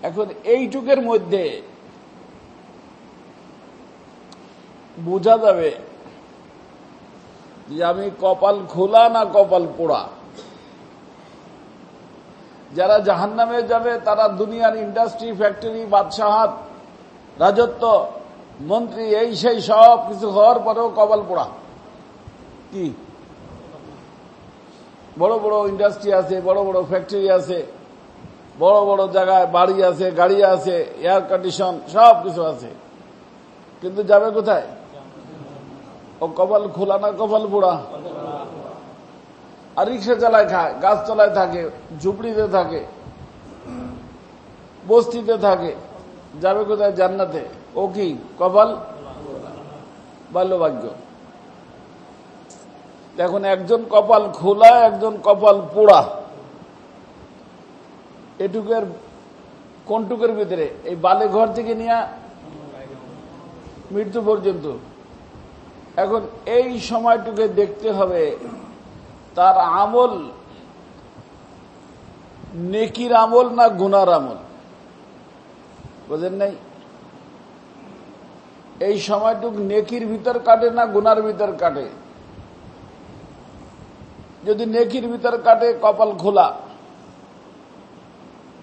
এখন এইটুকের মধ্যে বোঝা যাবে যে আমি কপাল খোলা না কপাল পোড়া। যারা জাহান্নামে যাবে তারা দুনিয়ার ইন্ডাস্ট্রি, ফ্যাক্টরি, বাদশাহাত, রাজত্ব, মন্ত্রী, এই সেই সব কিছু হওয়ার পরেও কপাল পোড়া। কি বড় বড় ইন্ডাস্ট্রি আছে, বড় বড় ফ্যাক্টরি আছে, বড় বড় জায়গায় বাড়ি আছে, গাড়ি আছে, এয়ার কন্ডিশন সব কিছু আছে, কিন্তু যাবে কোথায়? ও কপাল খোলা না কপাল পোড়া? আর রিক্সা চালায় খায়, গাছতলায় থাকে, ঝুপড়িতে থাকে, বস্তিতে থাকে, যাবে কোথায়? জান্নাতে। ও কি কপাল বাল্যভাগ্য। এখন একজন কপাল খোলা, একজন কপাল পোড়া। এটুকের কোনটুকের ভিতরে? এই বালে ঘর থেকে নিয়ে মৃত্যু পর্যন্ত। এখন এই সময়টুকে দেখতে হবে তার আমল নেকির আমল না গুনার আমল। বুঝেন নাই? এই সময়টুক নেকির ভিতর কাটে না গুনার ভিতর কাটে? যদি নেকির ভিতর কাটে কপাল খোলা,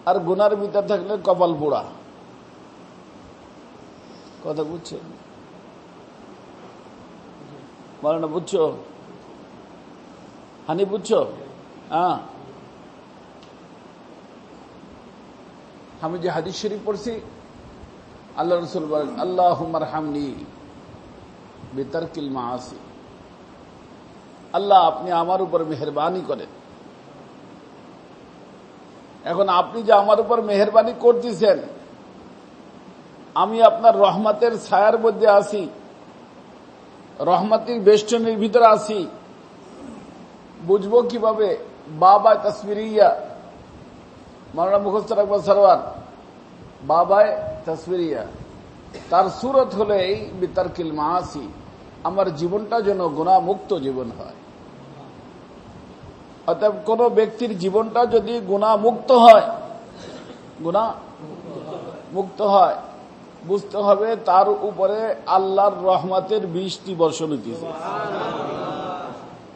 আর গুনার ভিতর থাকলে কপাল পোড়া। কথা বুঝছেন? বলো না, বুঝছো? হানি বুঝছো? হ্যাঁ, আমি যে হাদিস শরীফ পড়ছি, আল্লাহ রাসূল বলেন, আল্লাহুম্মা আরহামনি বিতারকিল মাআসি। আল্লাহ, আপনি আমার উপর মেহেরবানি করেন। এখন আপনি যে আমার উপর মেহেরবানি করতেছেন, আমি আপনার রহমতের ছায়ার মধ্যে আছি, রহমতের বেষ্টনীর ভিতরে আছি। বুঝবো কিভাবে? বাবায় তসবিরিয়া, মাওলানা মুখস্থ রাখবো সরওয়ার, বাবায় তসবিরিয়া, তার সুরত হলো এই বিতারকিল মাআসি, আমার জীবনটা যেন গুনাহমুক্ত জীবন হয়। অতএব কোন ব্যক্তির জীবনটা যদি গুনাহমুক্ত হয়, গুনাহমুক্ত হয়, বুঝতে হবে তার উপরে আল্লাহর রহমতের বৃষ্টি বর্ষণ হইতেছে।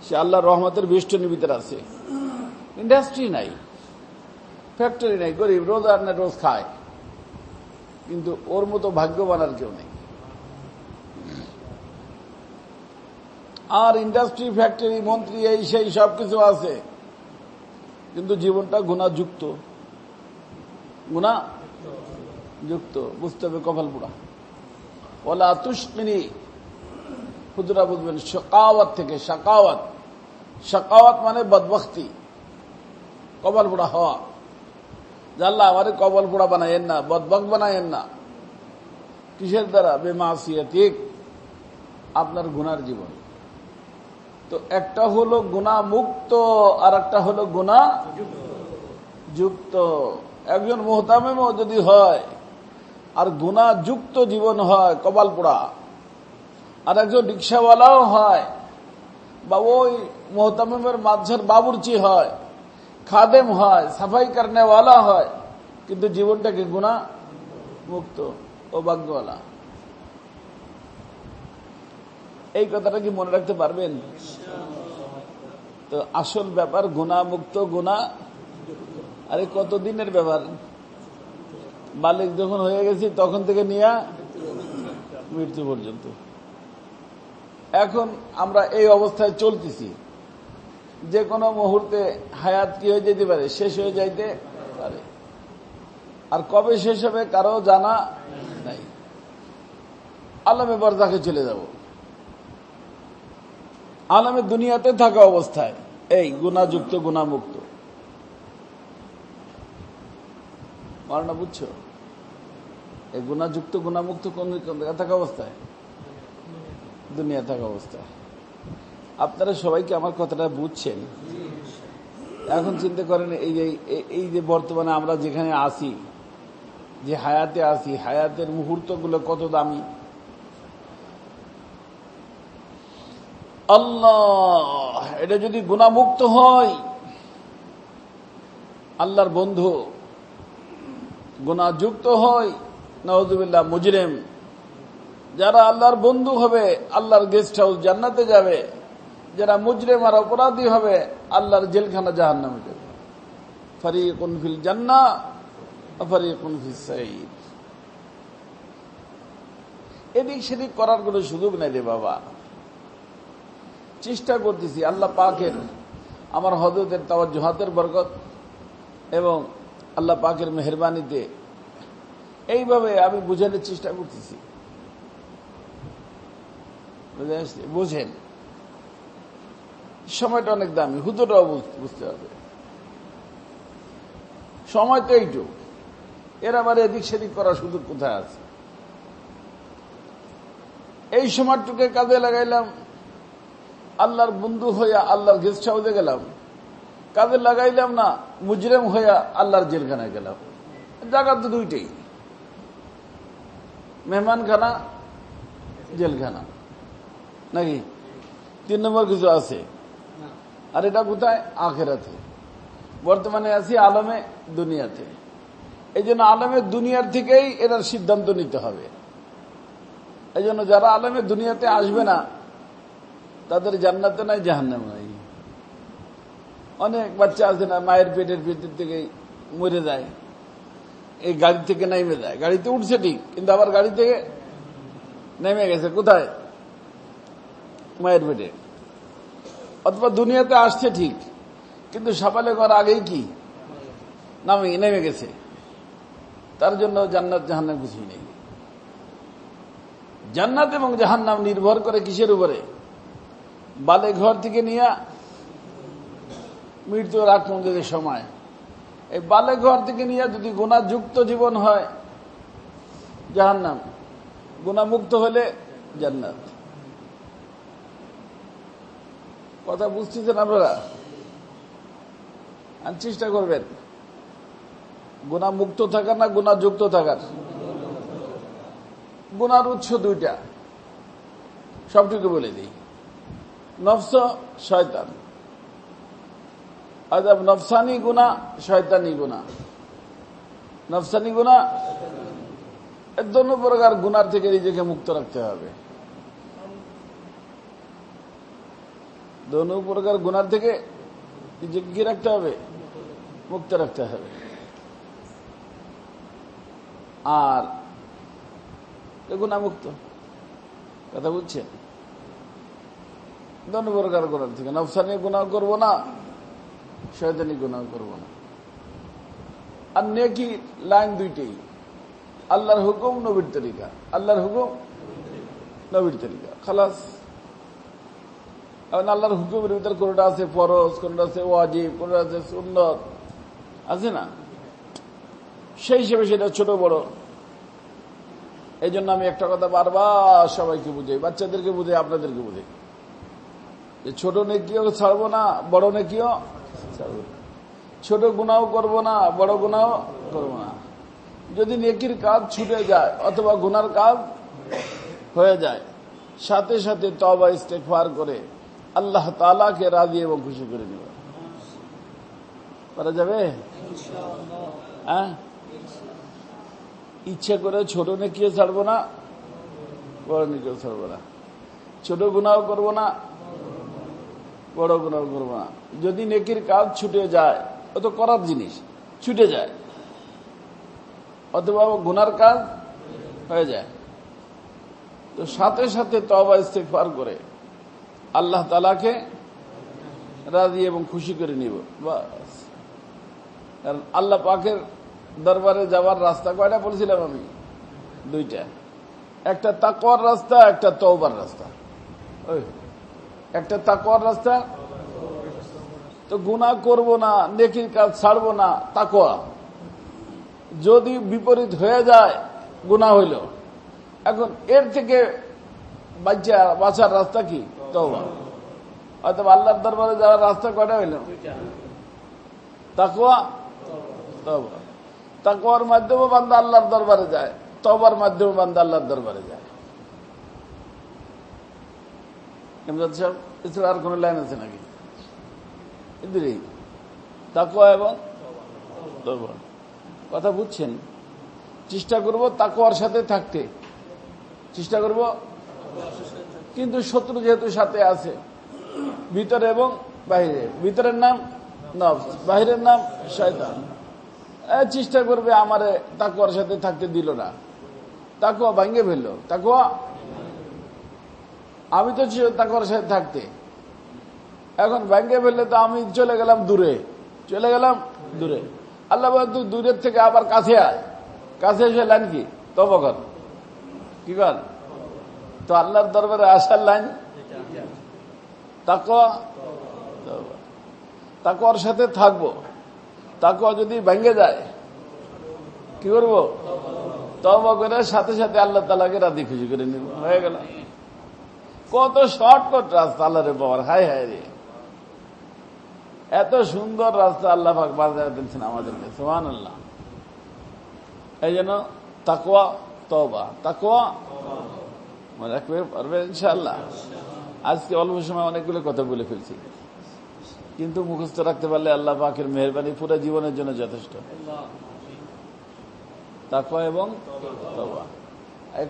সে আল্লাহর রহমতের বেষ্টনীর ভিতরে আছে। ইন্ডাস্ট্রি নাই, ফ্যাক্টরি নাই, গরিব রোজ আর না রোজ খায়, কিন্তু ওর মতো ভাগ্যবান আর কেউ নেই। আর ইন্ডাস্ট্রি, ফ্যাক্টরি, মন্ত্রী, এই সেই সবকিছু আছে, কিন্তু জীবনটা গুনাহযুক্ত। গুনাহযুক্ত, বুঝতে হবে কপাল পোড়া। ওয়ালা তুশকিনি, হুজুরা বুঝবেন, শাকাওয়াত থেকে শাকাওয়াত। শাকাওয়াত মানে বদবখতি, কপাল পোড়া হওয়া। আল্লাহ আমারে কপাল পোড়া বানায়েন না, বদবখ বানায়েন না। কিসের দ্বারা? বেমাসিয়াতিক, আপনার গুনার জীবন। তো একটা হলো গুনাহ মুক্ত, আর একটা হলো গুনাহ যুক্ত। একজন মুহতামিমও যদি হয় আর গুনাহ যুক্ত জীবন হয়, কপাল পোড়া। আর একজন রিক্সাওয়ালাও হয়, বা ওই মুহতামিমের মাঝের বাবুর্চি হয়, খাদেম হয়, সাফাই করনেওয়ালা হয়, কিন্তু জীবনটাকে গুনাহ মুক্ত, ও ভাগ্যওয়ালা। এই কথাটা কি মনে রাখতে পারবেন? তো আসল ব্যাপার গুনাহ মুক্ত, গুনাহ। আরে কতদিনের ব্যাপার? বালিক যখন হয়ে গেছি তখন থেকে নিয়ে মৃত্যু পর্যন্ত। এখন আমরা এই অবস্থায় চলতেছি, যে কোনো মুহূর্তে হায়াত কি হয়ে যেতে পারে, শেষ হয়ে যাইতে পারে। আর কবে শেষ হবে কারো জানা নাই। আলমে বারজাখে চলে যাব। আলমে দুনিয়াতে থাকা অবস্থায় এই গুনাহযুক্ত, গুনাহমুক্ত। মারনা বুঝছো? এই গুনাহযুক্ত, গুনাহমুক্ত কোন থাকা অবস্থায়? দুনিয়া থাকা অবস্থায়। আপনারা সবাইকে আমার কথাটা বুঝছেন? এখন চিন্তা করেন, এই যে বর্তমানে আমরা যেখানে আছি, যে হায়াতে আছি, হায়াতের মুহূর্তগুলো কত দামি। আল্লাহ, এটা যদি গুনাহমুক্ত হয়, আল্লাহর বন্ধু গুনাহযুক্ত হয়, নাউযুবিল্লাহ মুজরিম। যারা আল্লাহর বন্ধু হবে আল্লাহর গেস্ট হাউস জান্নাতে যাবে, যারা মুজরিম আর অপরাধী হবে আল্লাহর জেলখানা জাহান্নামে যাবে। ফারিকুন ফিল জান্নাহ ওয়া ফারিকুন ফিস সাঈর। এদিক সেদিক করার কোনো সুযোগ নেই রে বাবা। চেষ্টা করতেছি আল্লাহ পাকের, আমার হযরতের তাওয়াজ্জুহাতের বরকত এবং আল্লাহ পাকের মেহেরবানিতে এইভাবে আমি বোঝানোর চেষ্টা করতেছি। বুঝেন, সময়টা অনেক দামি, হুজুররাও বুঝতে হবে। সময় তো এইটু, এর আবার এদিক সেদিক করার সুযোগ কোথায় আছে? এই সময়টুকে কাজে লাগাইলাম, আল্লাহর বন্ধু হইয়া আল্লাহর গেস্ট হাউসে গেলাম। কাজে লাগাইলাম না, মুজরিম হইয়া আল্লাহর জেলখানায় গেলাম। জায়গা তো দুইটাই, মেহমানখানা, জেলখানা, নাকি 3 নম্বর কিছু আছে? আর এটা কোথায়? আখিরাতে। বর্তমানে আছি আলমে দুনিয়াতে। এই জন্য আলমে দুনিয়ার থেকেই এটার সিদ্ধান্ত নিতে হবে। এই জন্য যারা আলমে দুনিয়াতে আসবে না তাদের জান্নাতে নাই, জাহান্নামে নাই। অনেক বাচ্চা আছে না, মায়ের পেটের ভিতর থেকে মরে যায়, এই গাড়ি থেকে নেমে যায়। গাড়িতে উঠছে ঠিক, কিন্তু আবার গাড়ি থেকে নেমে গেছে কোথায়? মায়ের পেটে। অথবা দুনিয়াতে আসছে ঠিক, কিন্তু সকালে করার আগেই কি নেমে গেছে। তার জন্য জান্নাত জাহান্নাম কিছুই নেই। জান্নাত এবং জাহান্নাম নির্ভর করে কিসের উপরে? বালে ঘর থেকে নিয়ে মৃত্যুর আগ পর্যন্ত যে সময়, এই বালে ঘর থেকে নিয়ে যদি গুনাহযুক্ত জীবন হয় জাহান্নাম, গুনাহমুক্ত হলে জান্নাত। কথা বুঝতেছেন আপনারা? আর চেষ্টা করবেন গুনাহমুক্ত থাকার না গুনাহযুক্ত থাকার। গুনার উৎস দুইটা, সবটুকু বলে দিই। নফস, শয়তান। আজাব নফসানি গুনাহ, শয়তানি গুনাহ। নফসানি গুনাহ, দোনো প্রকার গুনার থেকে নিজেকে মুক্ত রাখতে হবে। দোনো প্রকার গুনার থেকে নিজেকে কি রাখতে হবে? মুক্ত রাখতে হবে। আর গুনাহমুক্ত, কথা বুঝছেন? দোনো প্রকার গুনার থেকে। নফসানি গুনাহ করবো না, শয়তানি গুনাহ করবো না। আর নেকি লাইন দুইটাই, আল্লাহর হুকুম, নবীর তরিকা। আল্লাহর হুকুম, নবীর তরিকা, খালাস। এখন আল্লাহর হুকুমের ভিতর কোনটা আছে ফরজ, কোনটা আছে ওয়াজিব, কোনটা আছে সুন্নত, আছে না? সেই হিসেবে সেটা ছোট বড়। এই জন্য আমি একটা কথা বারবার সবাইকে বুঝাই, বাচ্চাদেরকে বুঝাই, আপনাদেরকে বুঝাই, যে ছোট নেকিও ছাড়বো না, বড় নেকিও ছাড়বো না। ছোট গুনাহ করবো না, বড় গুনাহ করবো না। যদি নেকির কাজ ছুটে যায় অথবা গুনার কাজ হয়ে যায়, সাথে সাথে তওবা ইস্তেগফার করে আল্লাহ তাআলাকে রাজি এবং খুশি করে নেব। পারা যাবে? হ্যাঁ, ইচ্ছে করে ছোট নেকিও ছাড়বো না, বড় নেকিও ছাড়বো না। ছোট গুনাহ করবো না, বড় গুনাহ করবো না। যদি নেকির কাজ ছুটে যায়, ও তো করার জিনিস, ছুটে যায়, অথবা গুনার কাজ হয়ে যায়, তো সাথে সাথে তওবা ইস্তেগফার করে আল্লাহ তাআলাকে রাজি এবং খুশি করে নিব, বাস। কারণ আল্লাহ পাকের দরবারে যাওয়ার রাস্তা কয়টা বলেছিলাম আমি? দুইটা। একটা তাকওয়ার রাস্তা, একটা তওবার রাস্তা। ওই একটা তাকওয়ার রাস্তা, তো গুনাহ করব না, নেকির কাজ ছাড়বো না, তাকওয়া। যদি বিপরীত হয়ে যায়, গুনাহ হইল। এখন এর থেকে বাঁচার রাস্তা কি? তওবা। অথবা আল্লাহর দরবারে যাওয়ার রাস্তা কয়টা হইল? তাকওয়া, তওবা। তাকওয়ার মাধ্যমে বান্দা আল্লাহর দরবারে যায়, তওবার মাধ্যমে বান্দা আল্লাহর দরবারে যায়। ইমদাদ সাহেব, এছাড়া আর কোন লাইন আছে নাকি? তাকওয়া এবং তওবা। কথা বুঝছেন? চেষ্টা করব তাকওয়ার সাথে থাকতে, চেষ্টা করব। কিন্তু শত্রু যেহেতু সাথে আছে, ভিতরে এবং বাইরে, ভিতরের নাম নফস, বাহিরের নাম শয়তান, চেষ্টা করবে আমারে তাকওয়ার সাথে থাকতে দিল না, তাকওয়া ভাঙে ফেললো। তাকওয়া আমি তো তাকওয়ার সাথে থাকতে, এখন ভাঙে ফেললে তো আমি চলে গেলাম দূরে, চলে গেলাম দূরে। আল্লাহ বলেন তুই দূরের থেকে আবার কাছে আয়, কাছে এসে লাইন কি তওবা কর, কি কর? তো আল্লাহর দরবারে আসার লাইন তাকওয়া, তাকওয়ার সাথে থাকবো। তাকওয়া যদি ভেঙে যায় কি করব? তওবা করে সাথে সাথে আল্লাহ তাআলাকে রাজি খুশি করে নিব, হয়ে গেল। কত শর্টকাট রাস্তা আল্লাহরে পাওয়ার, হায় হায় রে, এত সুন্দর রাস্তা আল্লাহ পাক বাজারে দিচ্ছেন আমাদেরকে, সুবহানাল্লাহ। এই জন্য তাকওয়া, তওবা, তাকওয়া মনে রাখবে পারবেন ইনশাআল্লাহ। আজকে অল্প সময় অনেকগুলো কথা বলে ফেলছি, কিন্তু মুখস্থ রাখতে পারলে আল্লাহ পাকের মেহেরবানি পুরো জীবনের জন্য যথেষ্ট। তাকওয়া এবং তওবা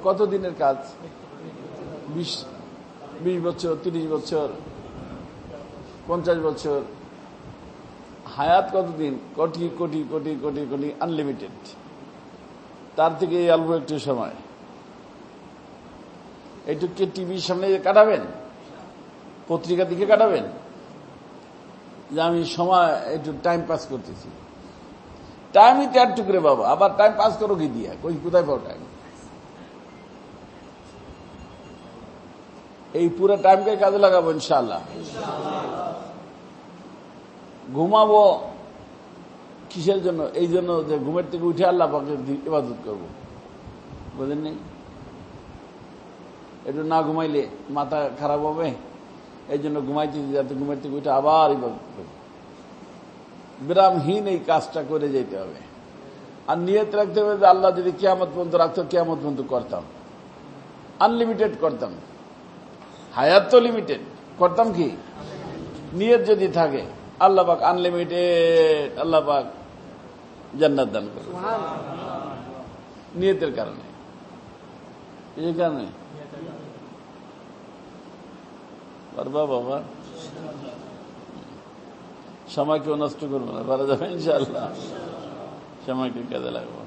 কত দিনের কাজ? 20 বছর, 30 বছর, 50 বছর, হায়াত কতদিন? কোটি কোটি কোটি কোটি কোটি, আনলিমিটেড। তার থেকে এই অল্প একটু সময় এইটুকু টিভির সামনে কাটাবেন, পত্রিকা দিকে কাটাবেন, যে আমি সময় একটু টাইম পাস করতেছি। টাইমই তো একটু করে বাবা, আবার টাইম পাস করো কি দিয়া? কোথায় পাও টাইম? এই পুরো টাইমকে কাজে লাগাবো ইনশাআল্লাহ। ঘুমাবো কিসের জন্য? এই জন্য যে ঘুমের থেকে উঠে আল্লাহ পাকের ইবাদত করবো, বুঝেন নি? একটু না ঘুমাইলে মাথা খারাপ হবে, এই জন্য ঘুমাইতে, যাতে ঘুমের থেকে উঠে আবার ইবাদত করবো। বিরামহীন এই কাজটা করে যেতে হবে। আর নিয়ত রাখতে হবে যে আল্লাহ যদি কিয়ামত পর্যন্ত রাখতো, কিয়ামত পর্যন্ত করতাম, আনলিমিটেড করতাম। হায়াত তো লিমিটেড, করতাম কি? নিয়ত যদি থাকে আল্লাহ পাক আনলিমিটেড, আল্লাহ পাক জান্নাত দান করবে নিয়তের কারণে। এই কারণে পারবা বাবা, সময় কেউ নষ্ট করবো না, পারা যাবে ইনশাআল্লাহ, সময়কে কাজে লাগবো।